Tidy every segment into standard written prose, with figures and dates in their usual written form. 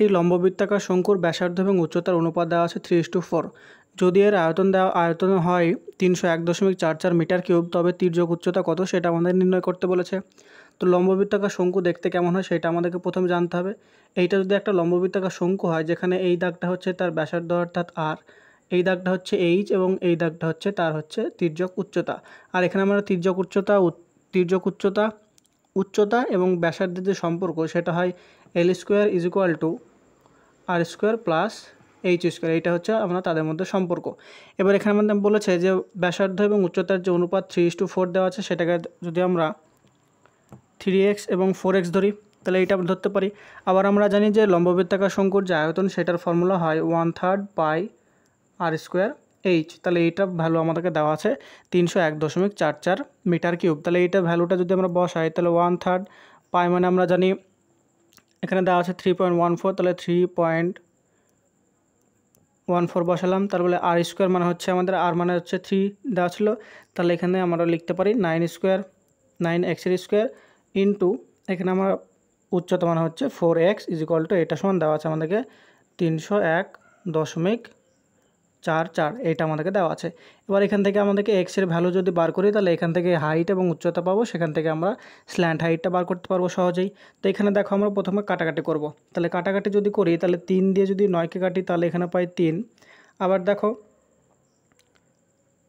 একটি লম্ববৃত্তাকার শঙ্কুর ব্যাসার্ধ এবং উচ্চতার অনুপাত দেওয়া আছে 3:4। যদি এর আয়তন হয় 301.44 মিটার কিউব, তবে তির্যক উচ্চতা কত সেটা আমাদের নির্ণয় করতে বলেছে। তো লম্ববৃত্তাকার শঙ্কু দেখতে কেমন হয় সেটা আমাদেরকে প্রথমে জানতে হবে। এইটা যদি একটা লম্ববৃত্তাকার শঙ্কু হয়, যেখানে এই দাগটা হচ্ছে তার ব্যাসার্ধ অর্থাৎ আর, এই দাগটা হচ্ছে এইচ এবং এই দাগটা হচ্ছে তার হচ্ছে তির্যক উচ্চতা। আর এখানে আমরা উচ্চতা এবং ব্যাসার্ধের যে সম্পর্ক সেটা হয় L² = R² প্লাস H²। এইটা হচ্ছে আমরা তাদের মধ্যে সম্পর্ক। এবার এখানে আমাদের বলেছে যে ব্যাসার্ধ এবং উচ্চতার যে অনুপাত 3:4 দেওয়া আছে, সেটাকে যদি আমরা 3x এবং 4x ধরি তাহলে এইটা ধরতে পারি। আবার আমরা জানি যে লম্ববৃত্তাকার শঙ্কুর যে আয়তন সেটার ফর্মুলা হয় 1/3 পাই R² H। তাহলে এইটা ভ্যালু আমাদেরকে দেওয়া আছে 301.44 মিটার কিউব। তাহলে এইটা ভ্যালুটা যদি আমরা বসাই তাহলে 1/3 পাই মানে আমরা জানি এখানে দেওয়া আছে 3.14, তাহলে 3.14 বসালাম। তারপরে R² মানে হচ্ছে আমাদের আর মানে হচ্ছে 3 দেওয়া ছিল, তাহলে এখানে আমরা লিখতে পারি 9x² ইন্টু এখানে আমরা উচ্চতা মানে হচ্ছে 4x = এটা সমান দেওয়া আছে আমাদেরকে 301.44, এইটা আমাদেরকে দেওয়া আছে। এবার এখান থেকে আমাদেরকে x এর ভ্যালু যদি বার করি তাহলে এখান থেকে হাইট এবং উচ্চতা পাবো, সেখান থেকে আমরা স্ল্যান্ট হাইটটা বার করতে পারবো সহজেই। তো এখানে দেখো আমরা প্রথমে কাটাকাটি করব। তাহলে কাটাকাটি যদি করি তাহলে 3 দিয়ে যদি 9কে কাটি তাহলে এখানে পাই 3। আবার দেখো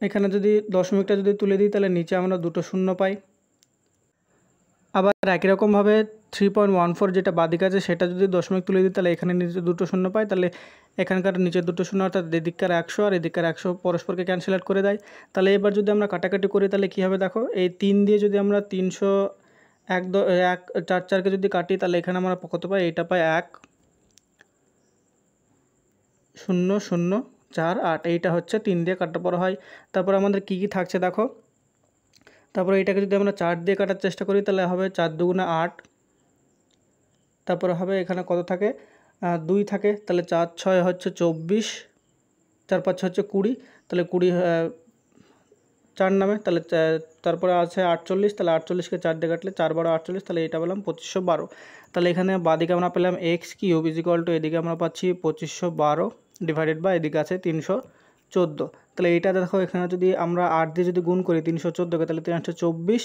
এখানে যদি দশমিকটা যদি তুলে দিই তাহলে নিচে আমরা দুটো শূন্য পাই। আবার একই রকমভাবে 3.14 যেটা বাদিকে আছে সেটা যদি দশমিক তুলে দিই তাহলে এখানে নিচে দুটো শূন্য পাই। তাহলে এখানকার নিচে দুটো শূন্য অর্থাৎ এদিককার 100 আর এদিককার 100 পরস্পরকে ক্যান্সেল আউট করে দেয়। তাহলে এবার যদি আমরা কাটাকাটি করি তাহলে কী হবে দেখো, এই 3 দিয়ে যদি আমরা 301.44কে যদি কাটি তাহলে এখানে আমরা কত পাই, এইটা পাই 1.0048। এইটা হচ্ছে 3 দিয়ে কাটার পর হয়। তারপর আমাদের কী কী থাকছে দেখো, তারপরে এটাকে যদি আমরা 4 দিয়ে কাটার চেষ্টা করি তাহলে হবে 4 দুগুণে 8। তারপরে হবে এখানে কত থাকে, 2 থাকে, তাহলে 4 6 হচ্ছে 24, 4 5 হচ্ছে 20, তাহলে 20 4 নামে, তাহলে তারপরে আছে 48, তাহলে 48কে 4 দিয়ে কাটলে 4 12 48, তাহলে এটা পেলাম 2512। তাহলে এখানে বাদিকে আমরা পেলাম x³ এদিকে আমরা পাচ্ছি 2512 ডিভাইডেড বাই এদিকে আছে 314। তাহলে এইটা দেখো এখানে যদি আমরা 8 দিয়ে যদি গুণ করি 314কে তাহলে 324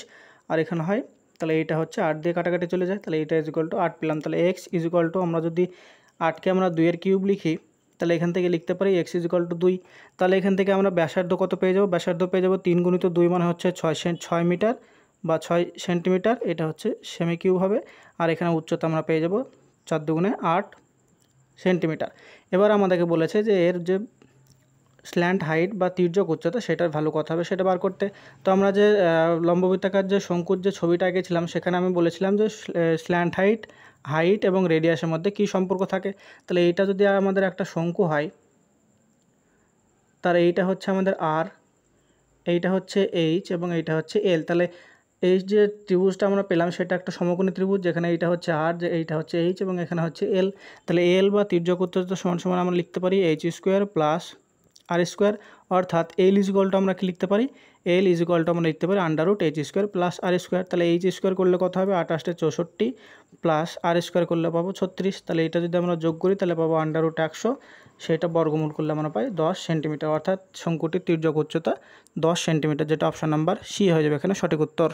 আর এখানে হয়, তাহলে এইটা হচ্ছে 8 দিয়ে কাটাকাটি চলে যায়, তাহলে এইটা = 8 পেলাম। তাহলে x আমরা যদি 8কে আমরা 2 এর কিউব লিখি তাহলে এখান থেকে লিখতে পারি x = 2। তাহলে এখান থেকে আমরা ব্যাসার্ধ কত পেয়ে যাব, ব্যাসার্ধ পেয়ে যাব 3 × 2 মানে হচ্ছে 6 মিটার বা 6 সেন্টিমিটার, এটা হচ্ছে সেমি কিউব হবে। আর এখানে উচ্চতা আমরা পেয়ে যাব 4 দুগুণে 8 সেন্টিমিটার। এবার আমাদেরকে বলেছে যে এর যে স্ল্যান্ট হাইট বা তির্যক উচ্চতা সেটার ভ্যালু কত হবে সেটা বার করতে। তো আমরা যে লম্ববৃত্তাকার যে শঙ্কুর যে ছবিটা এঁকেছিলাম সেখানে আমি বলেছিলাম যে স্ল্যান্ট হাইট এবং রেডিয়াসের মধ্যে কী সম্পর্ক থাকে। তাহলে এইটা যদি আমাদের একটা শঙ্কু হয়, তার এইটা হচ্ছে আমাদের আর, এইটা হচ্ছে এইচ এবং এইটা হচ্ছে এল। তাহলে এই যে ত্রিভুজটা আমরা পেলাম সেটা একটা সমকোণী ত্রিভুজ, যেখানে এইটা হচ্ছে আর, যে এইটা হচ্ছে এইচ এবং এখানে হচ্ছে এল। তাহলে এল বা তির্যক উচ্চতা সমান আমরা লিখতে পারি h² প্লাস R², অর্থাৎ L আমরা কি লিখতে পারি, L আমরা লিখতে পারি √h² প্লাস R²। তাহলে h² করলে কত হবে, 28 64 প্লাস R² করলে পাবো 36। তাহলে এটা যদি আমরা যোগ করি তাহলে পাবো √100, সেটা বর্গমূল করলে আমরা পাই 10 সেন্টিমিটার, অর্থাৎ শঙ্কুটির তির্যক উচ্চতা 10 সেন্টিমিটার, যেটা অপশান নাম্বার সি হয়ে যাবে এখানে সঠিক উত্তর।